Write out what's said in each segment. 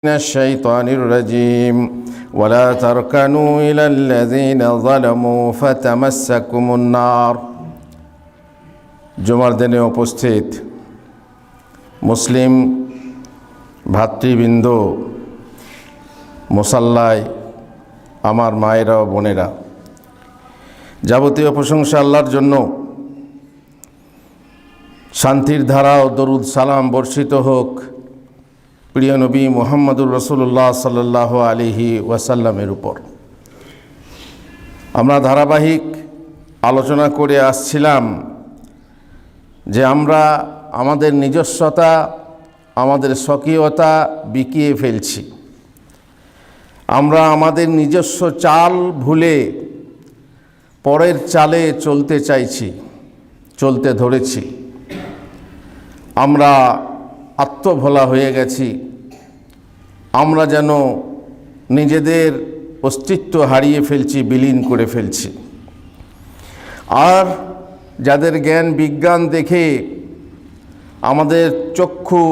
من الشيطان الرجيم ولا تركنوا إلى الذين ظلموا فتمسكم النار। জুমার দিনে উপস্থিত মুসলিম ভাতৃবৃন্দ, মুসাল্লায় আমার মায়েরা ও বোনেরা, যাবতীয় প্রশংসা আল্লাহর জন্য। শান্তির ধারা ও দরুদ সালাম বর্ষিত হোক প্রিয় নবী মুহাম্মদুর রাসূলুল্লাহ সাল্লাল্লাহু আলাইহি ওয়াসাল্লামের উপর। আমরা ধারাবাহিক আলোচনা করে আসছিলাম যে আমরা আমাদের নিজস্বতা, আমাদের স্বকীয়তা বিকিয়ে ফেলছি। আমরা আমাদের নিজস্ব চাল ভুলে পরের চালে চলতে চাইছি, চলতে ধরেছি। আমরা আত্মভোলা হয়ে গেছি। আমরা যেন নিজেদের অস্তিত্ব হারিয়ে ফেলছি, বিলীন করে ফেলছি। আর যাদের জ্ঞান বিজ্ঞান দেখে আমাদের চক্ষু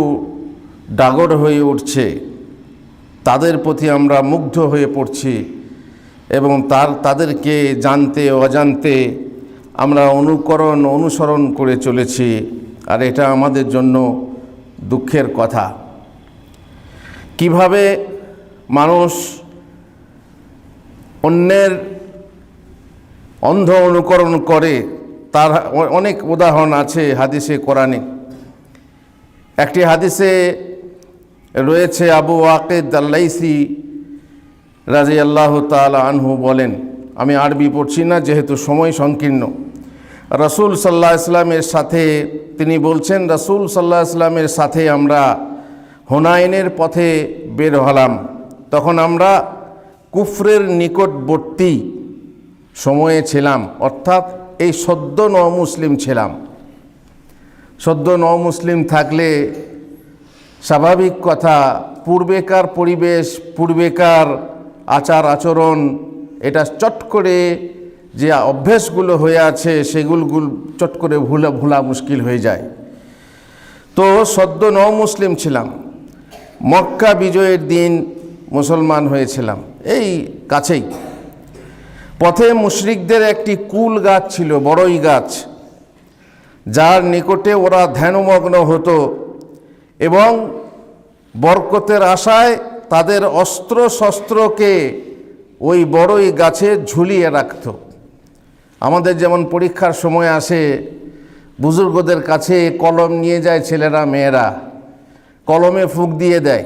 ডাগর হয়ে উঠছে, তাদের প্রতি আমরা মুগ্ধ হয়ে পড়ছি এবং তাদেরকে জানতে অজান্তে আমরা অনুসরণ করে চলেছি। আর এটা আমাদের জন্য দুঃখের কথা। কিভাবে মানুষ অন্যের অন্ধ অনুকরণ করে তার অনেক উদাহরণ আছে হাদিসে কোরআনে। একটি হাদিসে রয়েছে, আবু ওয়াকিদ আল-লাইসি রাদিয়াল্লাহু তাআলা আনহু বলেন, আমি আরবি পড়ছি না যেহেতু সময় সংকীর্ণ। রাসূল সাল্লাল্লাহু আলাইহি ওয়াসাল্লামের সাথে তিনি বলছেন, রাসূল সাল্লাল্লাহু আলাইহি ওয়াসাল্লামের সাথে আমরা হুনাইনের পথে বের হলাম। তখন আমরা কুফরের নিকটবর্তী সময়ে ছিলাম, অর্থাৎ এই সদ্য মুসলিম ছিলাম। সদ্য মুসলিম থাকলে স্বাভাবিক কথা, পূর্বেকার পরিবেশ, পূর্বেকার আচার আচরণ, এটা চট করে যে অভ্যেসগুলো হয়ে আছে সেগুলো চট করে ভোলা মুশকিল হয়ে যায়। তো সদ্য মুসলিম ছিলাম, মক্কা বিজয়ের দিন মুসলমান হয়েছিলাম, এই কাছেই। পথে মুশরিকদের একটি কুল গাছ ছিল, বড়ই গাছ, যার নিকটে ওরা ধ্যানমগ্ন হতো এবং বরকতের আশায় তাদের অস্ত্র শস্ত্রকে ওই বড়ই গাছে ঝুলিয়ে রাখত। আমাদের যেমন পরীক্ষার সময় আসে, বুজুর্গদের কাছে কলম নিয়ে যায় ছেলেরা মেয়েরা, কলমে ফুঁক দিয়ে দেয়।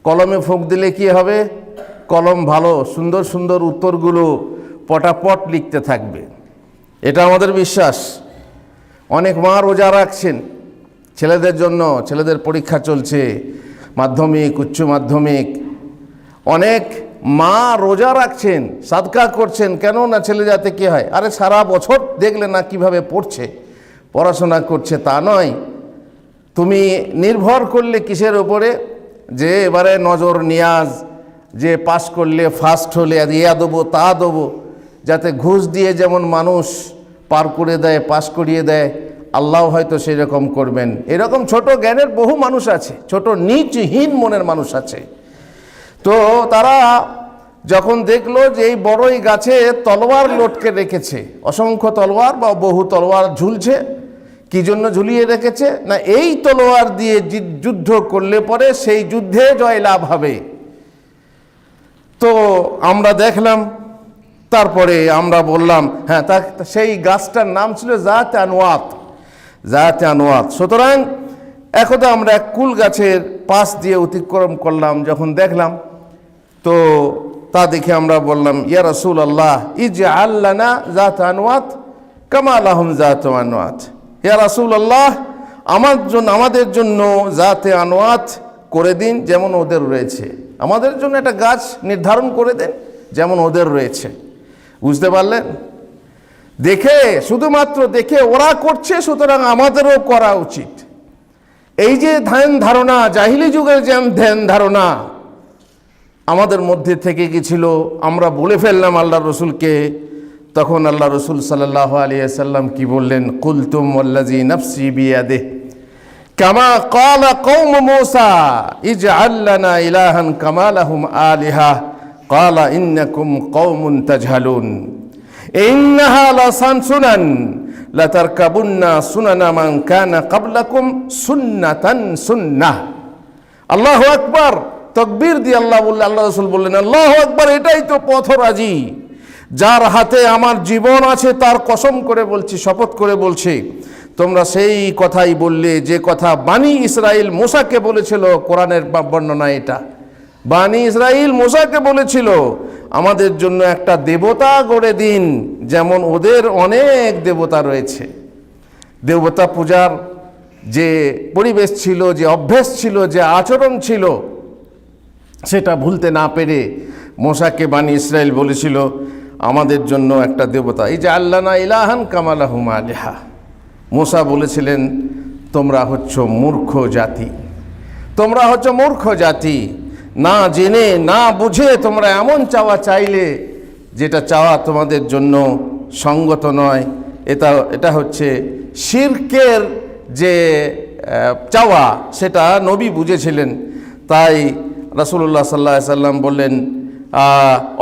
কলমে ফুঁক দিলে কি হবে? কলম ভালো সুন্দর সুন্দর উত্তরগুলো পটাপট লিখতে থাকবে, এটা আমাদের বিশ্বাস। অনেক মা রোজা রাখছেন ছেলেদের জন্য, ছেলেদের পরীক্ষা চলছে, মাধ্যমিক উচ্চ মাধ্যমিক। অনেক মা রোজা রাখছেন, সাদকা করছেন, কেন না ছেলে যাতে কি হয়, আরে সারা বছর দেখলে না কিভাবে পড়ছে, পড়াশোনা করছে, তা নয়। তুমি নির্ভর করলে কিসের ওপরে? যে এবারে নজর নিয়াজ, যে পাস করলে ফার্স্ট হলে ইয়া দেবো তা দেবো, যাতে ঘুষ দিয়ে যেমন মানুষ পার করে দেয়, পাস করিয়ে দেয়, আল্লাহ হয়তো সেই রকম করবেন। এরকম ছোট জ্ঞানের বহু মানুষ আছে, ছোট নিচহীন মনের মানুষ আছে। তো তারা যখন দেখলো যে এই বড়ই গাছে তলোয়ার লটকে রেখেছে, অসংখ্য তলোয়ার বা বহু তলোয়ার ঝুলছে, কি জন্য ঝুলিয়ে রেখেছে? না এই তলোয়ার দিয়ে যুদ্ধ করলে পরে সেই যুদ্ধে জয়লাভ হবে। তো আমরা দেখলাম, তারপরে আমরা বললাম হ্যাঁ, সেই গাছটার নাম ছিল জাত আনওয়াত, জাত আনওয়াত। সুতরাং একদা আমরা এক কুল গাছের পাশ দিয়ে অতিক্রম করলাম, যখন দেখলাম তো তা দেখে আমরা বললাম, ইয়া রাসূলুল্লাহ ইজআল লানা জাত আনওয়াত কামা লাহুম জাত আনওয়াত। ইয়া রাসূলুল্লাহ আমাদের জন্য জাতে আনওয়াত করে দিন যেমন ওদের রয়েছে, আমাদের জন্য একটা গাছ নির্ধারণ করে দেন যেমন ওদের রয়েছে। বুঝতে পারলেন? দেখে, শুধুমাত্র দেখে ওরা করছে, সুতরাং আমাদেরও করা উচিত। এই যে ধ্যান ধারণা, জাহিলি যুগের যে ধ্যান ধারণা আমাদের মধ্যে থেকে গেছিল, আমরা বলে ফেললাম আল্লাহ রসুলকে। তখন আল্লাহ রসুল সাল্লাল্লাহু আলাইহি ওয়াসাল্লাম কি বললেন? কুলতুম ওয়াল্লাযী নাফসি বিয়াদিহি, কামা ক্বালা কওম মূসা ইজআল লানা ইলাহান কামা লাহুম আলিহা ক্বালা ইন্নাকুম কওমুন তাজহালুন ইন্নাহা লাসানসুনান লাতারকাবুন্না সুনানা মান কানা ক্বাবলাকুম সুন্নাতান সুন্নাহ। আল্লাহু আকবার, তাকবীর দিয়ে আল্লাহ বললেন, আল্লাহ রাসূল বললেন আল্লাহু আকবার, এটাই তো পথরাজি। যার হাতে আমার জীবন আছে তার কসম করে বলছি, শপথ করে বলছি, তোমরা সেই কথাই বললে যে কথা বানি ইসরাইল মূসাকে বলেছিল। কোরআনের বর্ণনা এটা, বানি ইসরাইল মূসাকে বলেছিল আমাদের জন্য একটা দেবতা গড়ে দিন, যেমন ওদের অনেক দেবতা রয়েছে। দেবতা পূজার যে পরিবেশ ছিল, যে অভ্যেস ছিল, যে আচরণ ছিল, সেটা ভুলতে না পেরে মূসাকে বানি ইসরাইল বলেছিল আমাদের জন্য একটা দেবতা, এই যে আল্লানা ইলাহান কামা লাহুম আলিহা। মূসা বলেছিলেন তোমরা হচ্ছ মূর্খ জাতি, তোমরা হচ্ছ মূর্খ জাতি, না জেনে না বুঝে তোমরা এমন চাওয়া চাইলে যেটা চাওয়া তোমাদের জন্য সঙ্গত নয়। এটা হচ্ছে শিরকের যে চাওয়া, সেটা নবী বুঝেছিলেন। তাই রাসূলুল্লাহ সাল্লাল্লাহু আলাইহি সাল্লাম বললেন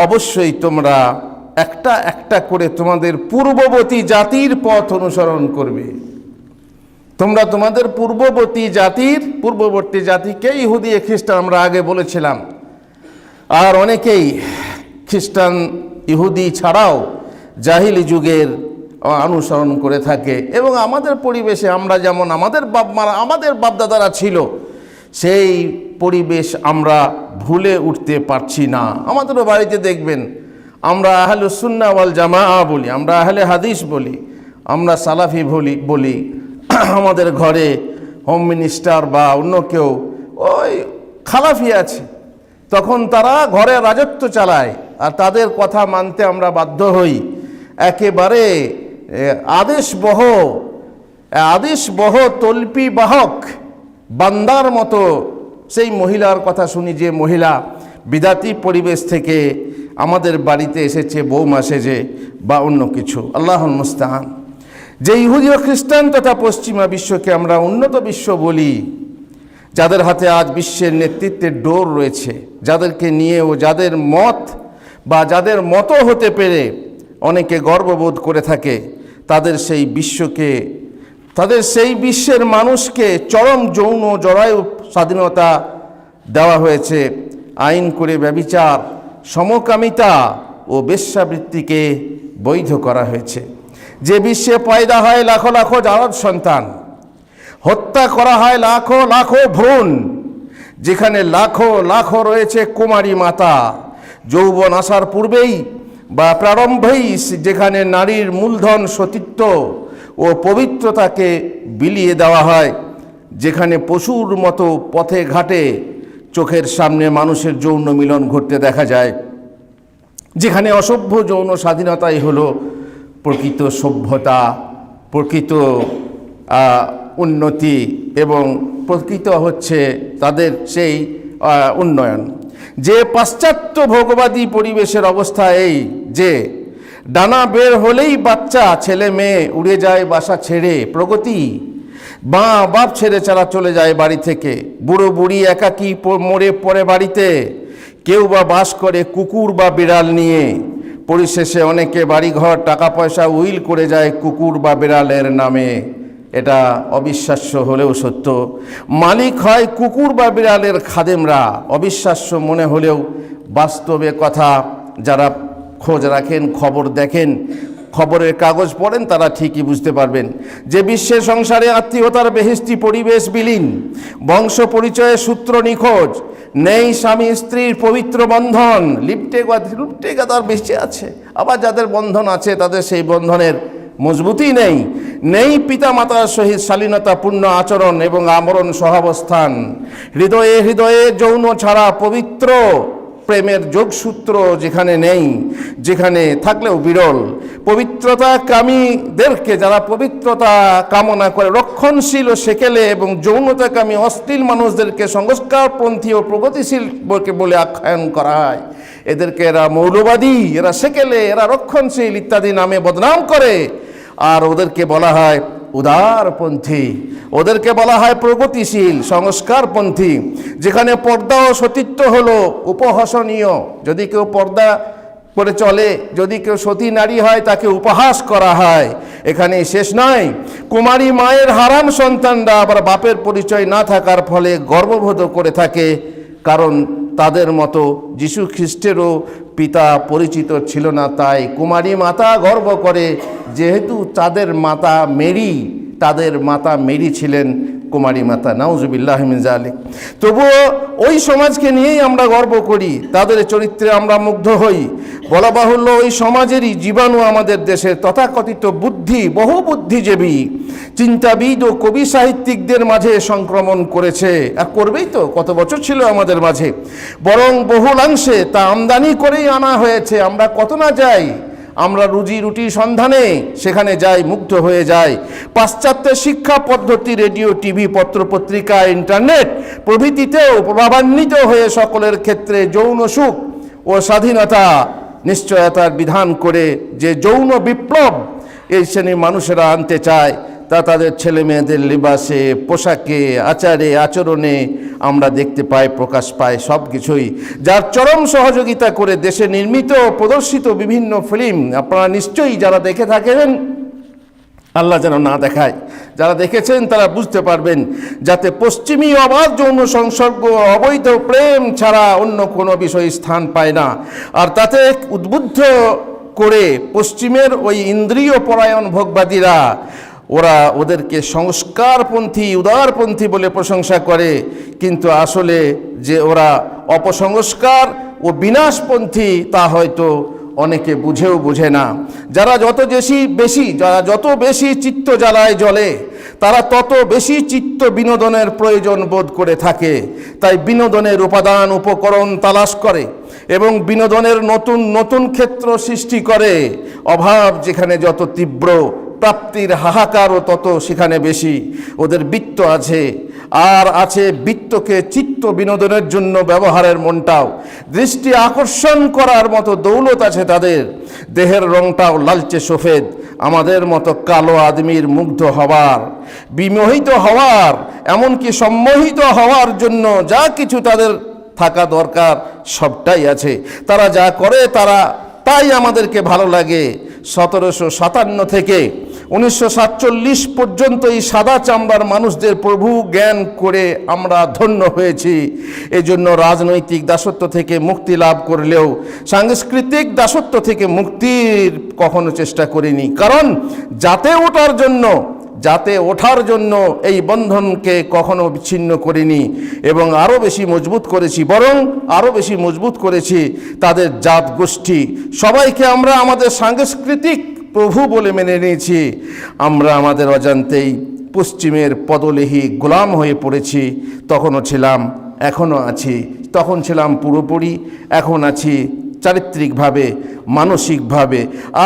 অবশ্যই তোমরা একটা একটা করে তোমাদের পূর্ববর্তী জাতির পথ অনুসরণ করবে। তোমরা তোমাদের পূর্ববর্তী জাতিকে ইহুদি খ্রিস্টান আমরা আগে বলেছিলাম, আর অনেকেই খ্রিস্টান ইহুদি ছাড়াও জাহিলি যুগের অনুসরণ করে থাকে। এবং আমাদের পরিবেশে আমরা যেমন আমাদের বাপদাদারা ছিল, সেই পরিবেশ আমরা ভুলে উঠতে পারছি না। আমাদেরও বাড়িতে দেখবেন আমরা আহলুস সুন্নাহ ওয়াল জামাআহ বলি, আমরা আহলে হাদিস বলি, আমরা সালাফি বলি। আমাদের ঘরে হোম মিনিস্টার বা অন্য কেউ ওই খালাফি আছে, তখন তারা ঘরে রাজত্ব চালায়, আর তাদের কথা মানতে আমরা বাধ্য হই। একেবারে আদেশবহ তল্পি বাহক বান্দার মতো সেই মহিলার কথা শুনি, যে মহিলা বিদাতি পরিবেশ থেকে আমাদের বাড়িতে এসেছে বৌমা সেজে বা অন্য কিছু, আল্লাহুল মুস্তাআন। যে ইহুদি ও খ্রিস্টান তথা পশ্চিমা বিশ্বকে আমরা উন্নত বিশ্ব বলি, যাদের হাতে আজ বিশ্বের নেতৃত্বের ডোর রয়েছে, যাদেরকে নিয়ে ও যাদের মতো হতে পেরে অনেকে গর্ববোধ করে থাকে, তাদের সেই বিশ্বের মানুষকে চরম যৌন জরায়ু স্বাধীনতা দেওয়া হয়েছে। আইন করে ব্যভিচার, সমকামিতা ও বেশ্যাবৃত্তিকে বৈধ করা হয়েছে। যে বিশ্বে পয়দা হয় লাখো লাখো জারজ সন্তান, হত্যা করা হয় লাখো লাখো ভ্রূণ, যেখানে লাখো লাখো রয়েছে কুমারী মাতা, যৌবন আসার পূর্বেই বা প্রারম্ভেই যেখানে নারীর মূলধন সতীত্ব ও পবিত্রতাকে বিলিয়ে দেওয়া হয়, যেখানে পশুর মতো পথে ঘাটে চোখের সামনে মানুষের যৌন মিলন ঘটতে দেখা যায়, যেখানে অসভ্য যৌন স্বাধীনতাই হলো প্রকৃত সভ্যতা, প্রকৃত উন্নতি এবং প্রকৃত হচ্ছে তাদের সেই উন্নয়ন। যে পাশ্চাত্য ভোগবাদী পরিবেশের অবস্থা এই যে ডানা বের হলেই বাচ্চা ছেলে মেয়ে উড়ে যায় বাসা ছেড়ে, প্রগতি বাপ ছেড়ে চলে যায় বাড়ি থেকে, বুড়ো বুড়ি একাকী মরে পড়ে বাড়িতে, কেউ বা বাস করে কুকুর বা বিড়াল নিয়ে, পরিশেষে অনেকে বাড়িঘর টাকা পয়সা উইল করে যায় কুকুর বা বিড়ালের নামে। এটা অবিশ্বাস্য হলেও সত্য। মালিক হয় কুকুর বা বিড়ালের খাদেমরা। অবিশ্বাস্য মনে হলেও বাস্তবে কথা, যারা খোঁজ রাখেন, খবর দেখেন, খবরের কাগজ পড়েন, তারা ঠিকই বুঝতে পারবেন যে বিশ্বের সংসারে আত্মীয়তার বেহেশতি পরিবেশ বিলীন, বংশ পরিচয়ের সূত্র নিখোঁজ, নেই স্বামী স্ত্রীর পবিত্র বন্ধন, লিপ্টে গাদার বেঁচে আছে, আবার যাদের বন্ধন আছে তাদের সেই বন্ধনের মজবুতি নেই পিতা মাতার সহিত শালীনতাপূর্ণ আচরণ এবং আমরণ সহাবস্থান, হৃদয়ে যৌন ছাড়া পবিত্র প্রেমের যোগসূত্র যেখানে নেই, যেখানে থাকলেও বিরল। পবিত্রতা কামীদেরকে, যারা পবিত্রতা কামনা করে রক্ষণশীল ও সেকেলে এবং যৌনতাকামী অশ্লীল মানুষদেরকে সংস্কারপন্থী ও প্রগতিশীল বলে আখ্যায়ন করা হয়। এদেরকে এরা মৌলবাদী, এরা সেকেলে, এরা রক্ষণশীল ইত্যাদি নামে বদনাম করে, আর ওদেরকে বলা হয় উদারপন্থী, ওদেরকে বলা হয় প্রগতিশীল সংস্কারপন্থী, যেখানে পর্দা ও সতীত্ব হলো উপহাসনীয়। যদি কেউ পর্দা করে চলে, যদি কেউ সতী নারী হয়, তাকে উপহাস করা হয়। এখানে শেষ নয়, কুমারী মায়ের হারাম সন্তানরা আবার বাপের পরিচয় না থাকার ফলে গর্ববোধ করে থাকে, কারণ তাদের মতো যীশু খ্রিস্টেরও পিতা পরিচিত ছিল না। তাই কুমারী মাতা গর্ব করে, যেহেতু তাদের মাতা মেরি ছিলেন কুমারী মাতা। নাউজুবিল্লাহি মিন যালিক। তবুও ওই সমাজকে নিয়েই আমরা গর্ব করি, তাদের চরিত্রে আমরা মুগ্ধ হই। বলা বাহুল্য, ওই সমাজেরই জীবাণু আমাদের দেশের তথাকথিত বহু বুদ্ধিজীবী চিন্তাবিদ ও কবি সাহিত্যিকদের মাঝে সংক্রমণ করেছে। আর করবেই তো, কত বছর ছিল আমাদের মাঝে, বরং বহুলাংশে তা আমদানি করেই আনা হয়েছে। আমরা কত না যাই, আমরা রুজি রুটির সন্ধানে সেখানে যাই, মুগ্ধ হয়ে যাই। পাশ্চাত্যের শিক্ষা পদ্ধতি, রেডিও, টিভি, পত্রপত্রিকা, ইন্টারনেট প্রভৃতিতেও প্রভাবান্বিত হয়ে সকলের ক্ষেত্রে যৌন সুখ ও স্বাধীনতা নিশ্চয়তার বিধান করে যে যৌন বিপ্লব এই শ্রেণীর মানুষেরা আনতে চায়, তা তাদের ছেলে মেয়েদের লিবাসে, পোশাকে, আচারে, আচরণে আমরা দেখতে পাই, প্রকাশ পাই। সব কিছুই যার চরম সহযোগিতা করে দেশে নির্মিত প্রদর্শিত বিভিন্ন ফিল্ম আপনারা নিশ্চয়ই যারা দেখে থাকেন, আল্লাহ যেন না দেখায়, যারা দেখেছেন তারা বুঝতে পারবেন, যাতে পশ্চিমী অবাধ যৌন সংসর্গ, অবৈধ প্রেম ছাড়া অন্য কোনো বিষয় স্থান পায় না। আর তাতে উদ্বুদ্ধ করে পশ্চিমের ওই ইন্দ্রিয় পরায়ণ ভোগবাদীরা ওদেরকে সংস্কারপন্থী, উদারপন্থী বলে প্রশংসা করে, কিন্তু আসলে যে ওরা অপসংস্কার ও বিনাশপন্থী তা হয়তো অনেকে বুঝে না। যারা যত বেশি চিত্ত জ্বালায় জ্বলে, তারা তত বেশি চিত্ত বিনোদনের প্রয়োজন বোধ করে থাকে। তাই বিনোদনের উপাদান উপকরণ তালাশ করে এবং বিনোদনের নতুন নতুন ক্ষেত্র সৃষ্টি করে। অভাব যেখানে যত তীব্র, প্রাপ্তির হাহাকারও তত সেখানে বেশি। ওদের বৃত্ত আছে, আর আছে বৃত্তকে চিত্ত বিনোদনের জন্য ব্যবহারের মনটাও। দৃষ্টি আকর্ষণ করার মতো দৌলত আছে তাদের। দেহের রংটাও লালচে সফেদ, আমাদের মতো কালো আদমির মুগ্ধ হওয়ার, বিমোহিত হওয়ার, এমনকি সম্মোহিত হওয়ার জন্য যা কিছু তাদের থাকা দরকার সবটাই আছে। তারা যা করে তাই আমাদেরকে ভালো লাগে। 1757 থেকে 1947 পর্যন্ত এই সাদা চামড়ার মানুষদের প্রভু জ্ঞান করে আমরা ধন্য হয়েছি। এজন্য রাজনৈতিক দাসত্ব থেকে মুক্তি লাভ করলেও সাংস্কৃতিক দাসত্ব থেকে মুক্তির কখনো চেষ্টা করিনি, কারণ যাতে ওঠার জন্য এই বন্ধনকে কখনো বিচ্ছিন্ন করিনি এবং আরও বেশি মজবুত করেছি তাদের জাত গোষ্ঠী। সবাইকে আমরা আমাদের সাংস্কৃতিক প্রভু বলে মেনে নিয়েছি। আমরা আমাদের অজান্তেই পশ্চিমের পদলেহী গোলাম হয়ে পড়েছি। তখনও ছিলাম, এখনও আছি। তখন ছিলাম পুরোপুরি, এখন আছি চারিত্রিকভাবে, মানসিকভাবে।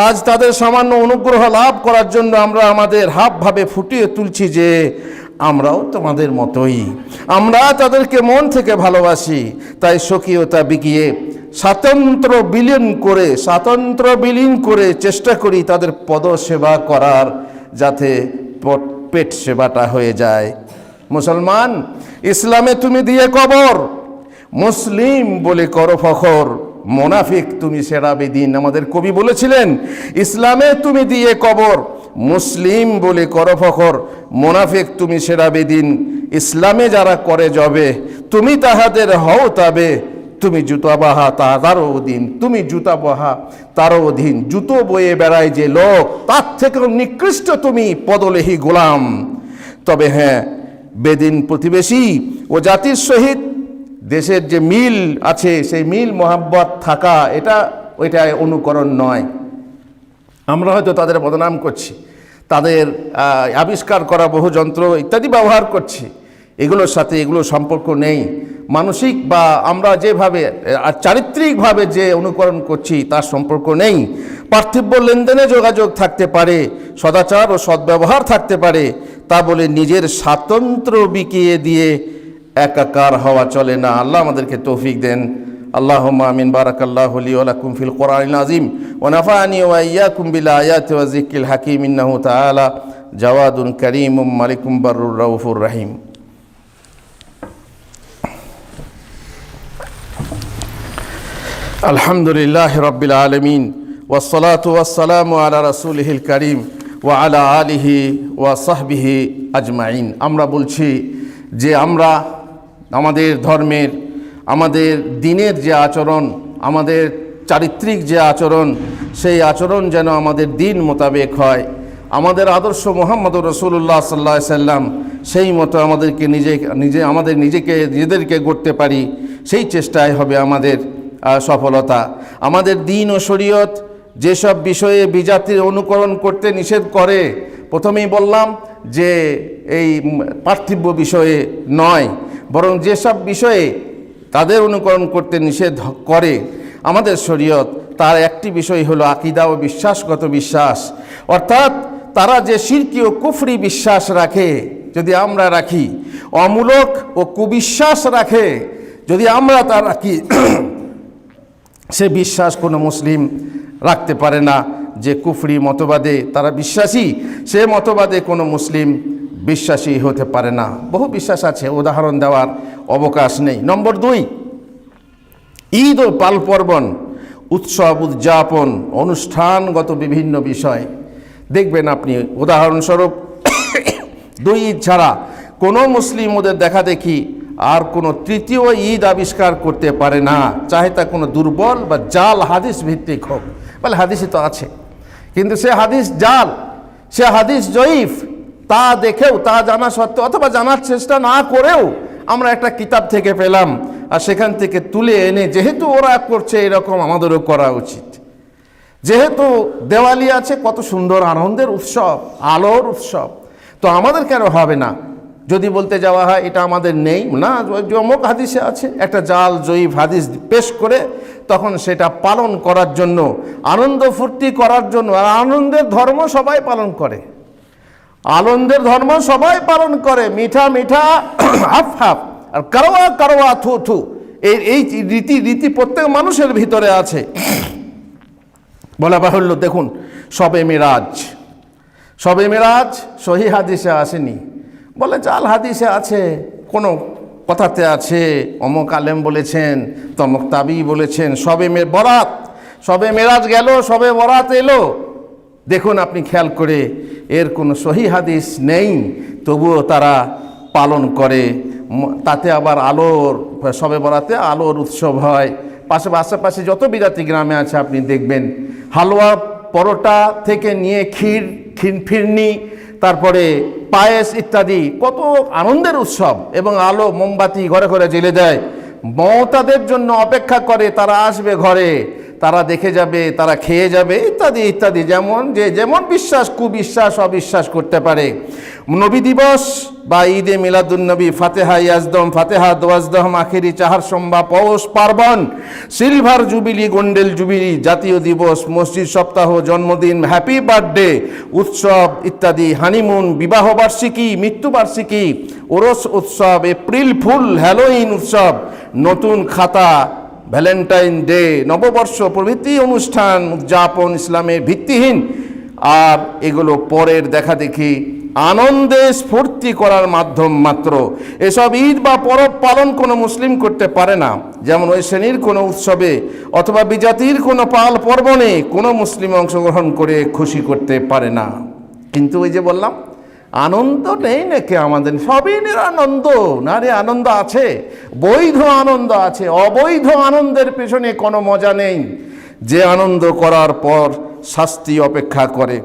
আজ তাদের সামান্য অনুগ্রহ লাভ করার জন্য আমরা আমাদের হাবভাবে ফুটিয়ে তুলছি যে আমরাও তোমাদের মতোই। আমরা তাদেরকে মন থেকে ভালোবাসি। তাই স্বকীয়তা বিকিয়ে স্বাতন্ত্র বিলীন করে চেষ্টা করি তাদের পদসেবা করার, যাতে পেট সেবাটা হয়ে যায়। মুসলমান, ইসলামে তুমি দিয়ে কবর, মুসলিম বলে করো ফখর, মোনাফিক তুমি সেরা বেদিন। আমাদের কবি বলেছিলেন, ইসলামে তুমি দিয়ে কবর, মুসলিম বলে করো ফখর, মোনাফিক তুমি সেরা বেদিন। ইসলামে যারা করে যাবে, তুমি তাহাদের হও তবে, তুমি জুতা বাহা তারও অধীন, তুমি জুতা বাহা তারও অধীন। জুতো বয়ে বেড়ায় যে লোক, তার থেকেও নিকৃষ্ট তুমি পদলেহী গোলাম। তবে হ্যাঁ, বেদিন প্রতিবেশী ও জাতির সহিত দেশের যে মিল আছে, সেই মিল মোহাব্বত থাকা, ওইটা অনুকরণ নয়। আমরা হয়তো তাদের বদনাম করছি, তাদের আবিষ্কার করা বহু যন্ত্র ইত্যাদি ব্যবহার করছি, এগুলোর সাথে এগুলো সম্পর্ক নেই। মানসিক বা আমরা যেভাবে চারিত্রিকভাবে যে অনুকরণ করছি তার সম্পর্ক নেই। পার্থিব্য লেনদেনে যোগাযোগ থাকতে পারে, সদাচার ও সদ্ব্যবহার থাকতে পারে, তা বলে নিজের স্বাতন্ত্র্য বিকিয়ে দিয়ে একাকার হওয়া চলে না। আল্লাহ আমাদেরকে তৌফিক দেন। আল্লাহুম্মা আমিন। বারাকাল্লাহু লি ওয়া লাকুম ফিল কোরআনিল আযীম ওয়া নাফা'আনি ওয়া ইয়্যাকুম বিল আয়াতি ওয়া যিকরিল হাকীম ইন্নাহু তাআলা জাওয়াদুন কারীমুম মালিকুম বাররুর রাউফুর রহিম। আলহামদুলিল্লাহি রাব্বিল আলামিন ওয়াসসালাতু ওয়াসসালামু আলা রাসূলিহিল কারীম ওয়া আলা আলিহি ওয়া সাহবিহি আজমাইন। আমরা বলছি যে আমরা আমাদের ধর্মের, আমাদের দিনের যে আচরণ, আমাদের চারিত্রিক যে আচরণ, সেই আচরণ যেন আমাদের দিন মোতাবেক হয়। আমাদের আদর্শ মুহাম্মদুর রাসূলুল্লাহ সাল্লাল্লাহু আলাইহি সাল্লাম, সেই মতো আমাদেরকে নিজেদেরকে গড়তে পারি, সেই চেষ্টায় হবে আমাদের সফলতা। আমাদের দিন ও শরীয়ত যেসব বিষয়ে বিজাতির অনুকরণ করতে নিষেধ করে, প্রথমেই বললাম যে এই পার্থিব বিষয়ে নয়, বরং যেসব বিষয়ে তাদের অনুকরণ করতে নিষেধ করে আমাদের শরীয়ত, তার একটি বিষয় হলো আকীদা ও বিশ্বাসগত বিশ্বাস। অর্থাৎ তারা যে শিরকি ও কুফরি বিশ্বাস রাখে যদি আমরা রাখি, অমূলক ও কুবিশ্বাস রাখে যদি আমরা তা রাখি, সে বিশ্বাস কোনো মুসলিম রাখতে পারে না। যে কুফরি মতবাদে তারা বিশ্বাসী, সে মতবাদে কোনো মুসলিম বিশ্বাসী হতে পারে না। বহু বিশ্বাস আছে, উদাহরণ দেওয়ার অবকাশ নেই। নম্বর 2, ঈদ ও পাল পার্বণ, উৎসব উদযাপন, অনুষ্ঠানগত বিভিন্ন বিষয়। দেখবেন আপনি উদাহরণস্বরূপ 2 ঈদ ছাড়া কোনো মুসলিম ওদের দেখা দেখি আর কোনো তৃতীয় ঈদ আবিষ্কার করতে পারে না, চাহে তা কোনো দুর্বল বা জাল হাদিস ভিত্তিক হোক। বলে হাদিসই তো আছে, কিন্তু সে হাদিস জাল, সে হাদিস জয়ীফ, তা দেখেও, তা জানা সত্ত্বেও অথবা জানার চেষ্টা না করেও আমরা একটা কিতাব থেকে পেলাম আর সেখান থেকে তুলে এনে, যেহেতু ওরা করছে এরকম আমাদেরও করা উচিত। যেহেতু দেওয়ালি আছে, কত সুন্দর আনন্দের উৎসব, আলোর উৎসব, তো আমাদের কেন হবে না? যদি বলতে যাওয়া হয় এটা আমাদের নেই, না, অমুক হাদিসে আছে, একটা জাল জয়ীফ হাদিস পেশ করে তখন সেটা পালন করার জন্য, আনন্দ ফুর্তি করার জন্য। আর আনন্দের ধর্ম সবাই পালন করে, আনন্দের ধর্ম সবাই পালন করে, মিঠা মিঠা হাফ হাফ আর কারোয়া কারোয়া থু থু, এই রীতি প্রত্যেক মানুষের ভিতরে আছে। বলা বাহুল্য, দেখুন শবে মেরাজ সহিহ হাদিসে আসেনি, বলে জাল হাদিসে আছে, কোনো কথাতে আছে, অমুক আলেম বলেছেন, তমুক তাবি বলেছেন। সবে মেরাজ গেল, সবে বরাত এলো, দেখুন আপনি খেয়াল করে, এর কোনো সহিহ হাদিস নেই, তবুও তারা পালন করে। তাতে আবার সবে বরাতে আলোর উৎসব হয়। আশেপাশে যত বিরাতি গ্রামে আছে আপনি দেখবেন, হালুয়া পরোটা থেকে নিয়ে ক্ষীর ফিরনি, তারপরে পায়েস ইত্যাদি, কত আনন্দের উৎসব। এবং আলো মোমবাতি ঘরে ঘরে জ্বেলে দেয়, মমতাদের জন্য অপেক্ষা করে, তারা আসবে ঘরে, তারা দেখে যাবে, তারা খেয়ে যাবে, ইত্যাদি ইত্যাদি। যেমন বিশ্বাস, কুবিশ্বাস, অবিশ্বাস করতে পারে। নবী দিবস বা ঈদে মিলাদুন্নবী, ফাতেহা ইয়াজদম, ফাতেহা দোয়াজদম, আখেরি চাহার সম্বা, পৌষ পার্বণ, সিলভার জুবিলি, গোল্ডেন জুবিলি, জাতীয় দিবস, মসজিদ সপ্তাহ, জন্মদিন, হ্যাপি বার্থডে, উৎসব ইত্যাদি, হানিমুন, বিবাহবার্ষিকী, মৃত্যুবার্ষিকী, ওরস উৎসব, এপ্রিল ফুল, হ্যালোইন উৎসব, নতুন খাতা, ভ্যালেন্টাইন ডে, নববর্ষ প্রভৃতি অনুষ্ঠান উদযাপন ইসলামের ভিত্তিহীন। আর এগুলো পরের দেখা দেখি, আনন্দে স্ফূর্তি করার মাধ্যম মাত্র। এসব ঈদ বা পরব পালন কোনো মুসলিম করতে পারে না। যেমন ওই শ্রেণীর কোনো উৎসবে অথবা বিজাতির কোনো পাল পর্বণে কোনো মুসলিম অংশগ্রহণ করে খুশি করতে পারে না। কিন্তু ওই যে বললাম, আনন্দ নেই নাকি আমাদের? সবই নিরানন্দ না রে, আনন্দ আছে, বৈধ আনন্দ আছে, অবৈধ আনন্দের পেছনে কোনো মজা নেই, যে আনন্দ করার পর শাস্তি অপেক্ষা করে।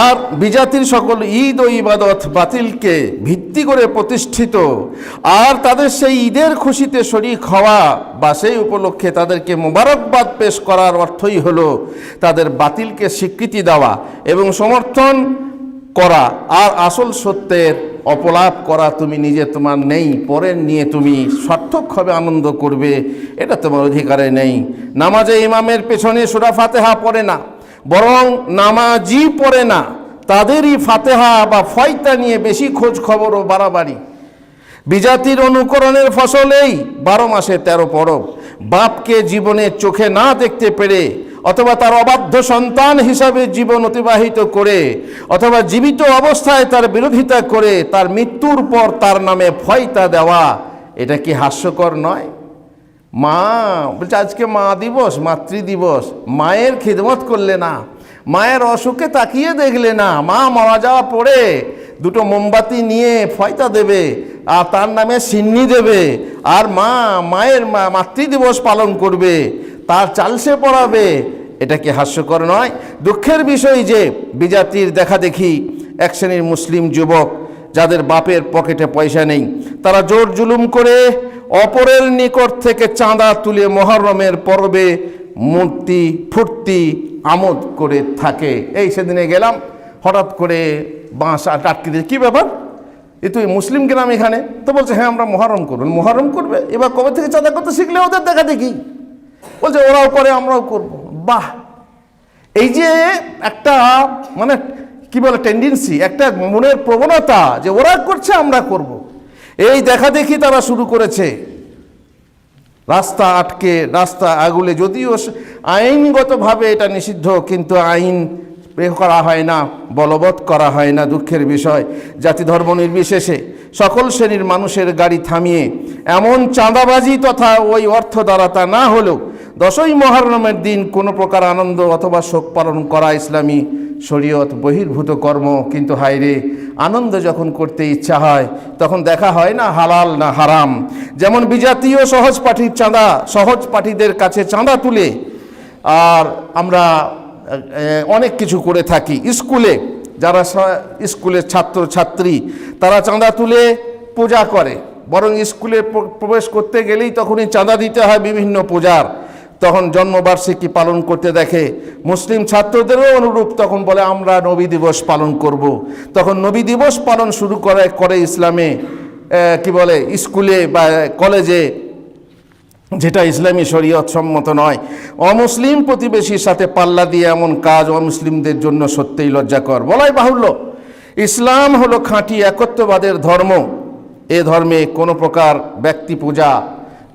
আর বিজাতির সকল ঈদ ও ইবাদত বাতিলকে ভিত্তি করে প্রতিষ্ঠিত, আর তাদের সেই ঈদের খুশিতে শরীক হওয়া বা সেই উপলক্ষে তাদেরকে মোবারকবাদ পেশ করার অর্থই হলো তাদের বাতিলকে স্বীকৃতি দেওয়া এবং সমর্থন করা। আর আসল সত্যের অপলাপ করা তুমি নিজে তোমার নেই, পরের নিয়ে তুমি সার্থকভাবে আনন্দ করবে, এটা তোমার অধিকারে নেই। নামাজে ইমামের পেছনে সূরা ফাতিহা পড়ে না, বরং নামাজি পড়ে না, তাদেরই ফাতিহা বা ফয়তা নিয়ে বেশি খোঁজ খবর ও বাড়াবাড়ি। বিজাতির অনুকরণের ফসলেই 12 মাসে 13 পরব। বাপকে জীবনে চোখে না দেখতে পেরে অথবা তার অবাধ্য সন্তান হিসাবে জীবন অতিবাহিত করে অথবা জীবিত অবস্থায় তার বিরোধিতা করে তার মৃত্যুর পর তার নামে ফয়তা দেওয়া, এটা কি হাস্যকর নয়? মা বলছে আজকে মা দিবস, মাতৃ দিবস, মায়ের খিদমত করলে না, মায়ের অসুখে তাকিয়ে দেখলে না, মা মারা যাওয়া পরে দুটো মোমবাতি নিয়ে ফয়তা দেবে আর তার নামে সিন্নি দেবে, আর মায়ের মাতৃদিবস পালন করবে, তার চালসে পড়াবে, এটা কি হাস্যকর নয়? দুঃখের বিষয় যে বিজাতির দেখা দেখি এক শ্রেণীর মুসলিম যুবক যাদের বাপের পকেটে পয়সা নেই, তারা জোর জুলুম করে অপরের নিকট থেকে চাঁদা তুলে মুহররমের পর্বে মূর্তি ফুর্তি আমোদ করে থাকে। এই সেদিনে গেলাম, হঠাৎ করে বাঁশ আটকে দিয়ে, কী ব্যাপার, এ তুই মুসলিম গ্রাম এখানে? তো বলছে হ্যাঁ আমরা মুহররম করবেন। মুহররম করবে? এবার কবে থেকে চাঁদা করতে শিখলে ওদের দেখা দেখি? বলছে ওরাও করে আমরাও করব। বাহ! এই যে একটা মানে কি বলে টেন্ডেন্সি, একটা মনের প্রবণতা যে ওরা করছে আমরা করব, এই দেখা দেখি তারা শুরু করেছে। রাস্তা আটকে, রাস্তা আগুলে, যদিও আইনগতভাবে এটা নিষিদ্ধ, কিন্তু আইন করা হয় না, বলবৎ করা হয় না। দুঃখের বিষয়, জাতি ধর্ম নির্বিশেষে সকল শ্রেণীর মানুষের গাড়ি থামিয়ে এমন চাঁদাবাজি তথা ওই অর্থ দ্বারা তা না হলেও 10ই মুহররমের দিন কোনো প্রকার আনন্দ অথবা শোক পালন করা ইসলামী শরীয়ত বহির্ভূত কর্ম। কিন্তু হায়রে, আনন্দ যখন করতে ইচ্ছা হয় তখন দেখা হয় না হালাল না হারাম। যেমন বিজাতীয় সহজ পাঠীদের কাছে চাঁদা তুলে আর আমরা অনেক কিছু করে থাকি। স্কুলে যারা স্কুলের ছাত্র ছাত্রী তারা চাঁদা তুলে পূজা করে, বরং স্কুলে প্রবেশ করতে গেলেই তখনই চাঁদা দিতে হয় বিভিন্ন পূজার। তখন জন্মবার্ষিকী পালন করতে দেখে মুসলিম ছাত্রদেরও অনুরূপ, তখন বলে আমরা নবী দিবস পালন করব। তখন নবী দিবস পালন শুরু করে ইসলামে কি বলে স্কুলে বা কলেজে, যেটা ইসলামী শরীয়ত সম্মত নয়। অমুসলিম প্রতিবেশীর সাথে পাল্লা দিয়ে এমন কাজ অমুসলিমদের জন্য সত্যিই লজ্জাকর। বলাই বাহুল্য, ইসলাম হলো খাঁটি একত্ববাদের ধর্ম। এ ধর্মে কোনো প্রকার ব্যক্তি পূজা,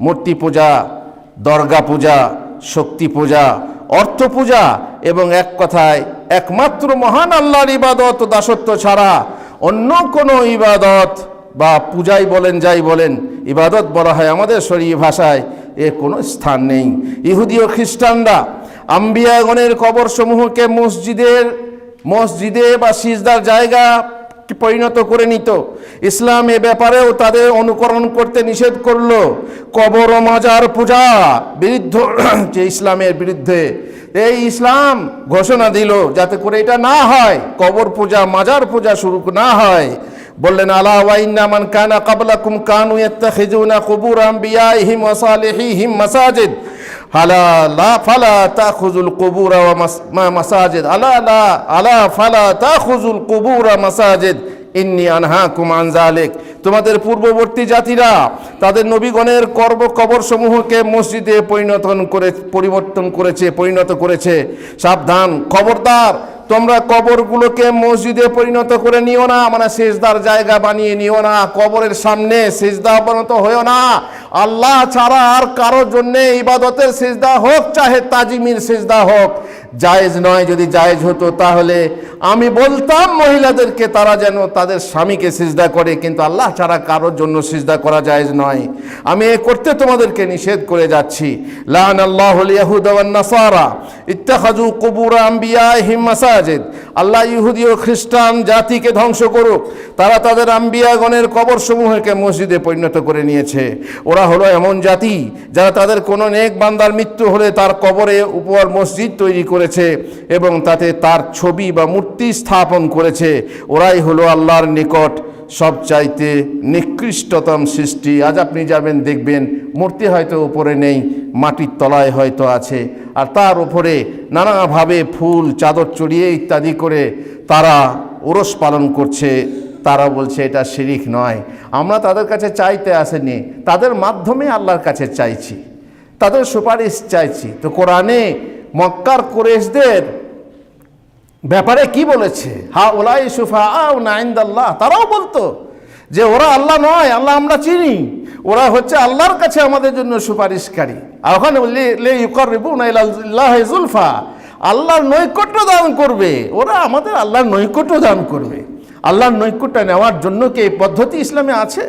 মূর্তি পূজা, দরগা পূজা, শক্তি পূজা, অর্থ পূজা এবং এক কথায় একমাত্র মহান আল্লাহর ইবাদত ও দাসত্ব ছাড়া অন্য কোনো ইবাদত বা পূজাই বলেন যাই বলেন, ইবাদত বলা হয় আমাদের শরীয়ী ভাষায়, এর কোনো স্থান নেই। ইহুদি ও খ্রিস্টানরা আম্বিয়াগণের কবরসমূহকে মসজিদে বা সিজদার জায়গা পরিণত করে নিত। ইসলাম এ ব্যাপারেও তাদের অনুকরণ করতে নিষেধ করলো। কবর ও মাজার পূজা বিরুদ্ধ যে ইসলামের বিরুদ্ধে এই ইসলাম ঘোষণা দিল যাতে করে এটা না হয়, কবর পূজা মাজার পূজা শুরু না হয়। বললেন আলা ওয়া ইন্না মান কানা ক্বাবলাকুম কানু ইয়াত্তাখিযুনা কুবুর আম্বিয়াইহিম ওয়া সালিহিহিম মাসাজিদ আলা ফালা তাখুযুল কুবুর ওয়া মাসাজিদ আলা ফালা তাখুযুল কুবুর মাসাজিদ ইন্নী আনহাকুম আন যালিক। তোমাদের পূর্ববর্তী জাতিরা তাদের নবীগণের কবর সমূহকে মসজিদে পরিণত করেছে। সাবধান, খবরদার, তোমরা কবরগুলোকে মসজিদে পরিণত করে নিও না, মানে সেজদার জায়গা বানিয়ে নিও না। কবরের সামনে সেজদা অবনত হয়েও না। আল্লাহ ছাড়া আর কারোর জন্য ইবাদতের সেজদা হোক, চাহে তাজিমির সেজদা হোক, জায়েজ নয়। যদি জায়েজ হতো তাহলে আমি বলতাম মহিলাদেরকে তারা যেন তাদের স্বামীকে সিজদা করে, কিন্তু আল্লাহ ছাড়া কারোর জন্য সিজদা করা জায়েজ নয়। আমি এ করতে তোমাদেরকে নিষেধ করে যাচ্ছি। লাআনাল্লাহুল ইয়াহুদা ওয়ান নাসারা ইত্তাখাযু কুবুর আম্বিয়াইহিম মাসাজিদ। আল্লাহ ইহুদি ও খ্রিস্টান জাতিকে ধ্বংস করুক, তারা তাদের আম্বিয়াগণের কবরসমূহকে মসজিদে পরিণত করে নিয়েছে। ওরা হলো এমন জাতি যারা তাদের কোনো নেক বান্দার মৃত্যু হলে তার কবরের উপর মসজিদ তৈরি করেছে এবং তাতে তার ছবি বা মূর্তি স্থাপন করেছে। ওরাই হলো আল্লাহর নিকট সবচাইতে নিকৃষ্টতম সৃষ্টি। আজ আপনি যাবেন দেখবেন মূর্তি হয়তো উপরে নেই, মাটির তলায় হয়তো আছে, আর তার উপরে নানাভাবে ফুল চাদর চড়িয়ে ইত্যাদি করে তারা ওরস পালন করছে। তারা বলছে এটা শিরিক নয়। আমরা তাদের কাছে চাইতে আসেনি, তাদের মাধ্যমে আল্লাহর কাছে চাইছি, তাদের সুপারিশ চাইছি। তো কোরআনে মক্কার কুরাইশদের ব্যাপারে কি বলেছে? হা উলাই সুফাআউনা ইনদাল্লাহ, তারাও বলতো যে ওরা আল্লাহ নয়, আল্লাহ আমরা চিনি, ওরা হচ্ছে আল্লাহর কাছে আমাদের জন্য সুপারিশকারী। আর ওখানে লিইউকাররিবুনা ইলাল্লাহি যুলফা, আল্লাহর নৈকট্য দান করবে, ওরা আমাদের আল্লাহর নৈকট্য দান করবে। আল্লাহর নৈকট্য নেওয়ার জন্য কি এই পদ্ধতি ইসলামে আছে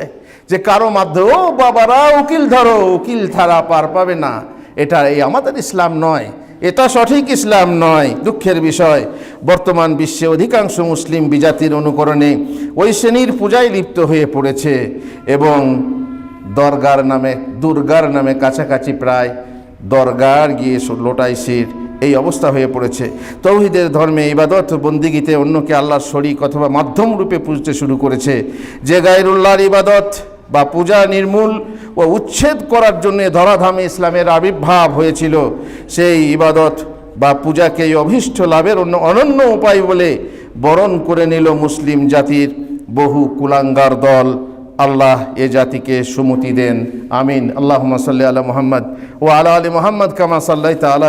যে কারো মাধ্যমে ও বাবারা উকিল ধরো, উকিল ছাড়া পার পাবে না? এটা আমাদের ইসলাম নয়, এটা সঠিক ইসলাম নয়। দুঃখের বিষয়, বর্তমান বিশ্বে অধিকাংশ মুসলিম বিজাতির অনুকরণে ওই শ্রেণীর পূজায় লিপ্ত হয়ে পড়েছে এবং দুর্গার নামে কাছাকাছি প্রায় দরগার গিয়ে লোটাইশির এই অবস্থা হয়ে পড়েছে। তৌহিদের ধর্মে ইবাদত বন্দিগিতে অন্যকে আল্লাহর শরীক অথবা মাধ্যম রূপে পুজতে শুরু করেছে। যে গায়রুল্লাহর ইবাদত বা পূজা নির্মূল ও উচ্ছেদ করার জন্য ধরাধামে ইসলামের আবির্ভাব হয়েছিল, সেই ইবাদত বা পূজাকে অভীষ্ট লাভের অনন্য উপায় বলে বরণ করে নিল মুসলিম জাতির বহু কুলাঙ্গার দল। আল্লাহ এ জাতিকে সুমতি দেন, আমিন। আল্লাহুম্মা সাল্লি আলা মুহাম্মদ ওয়া আলা আলি মুহাম্মদ কামা সাল্লাইতা আলা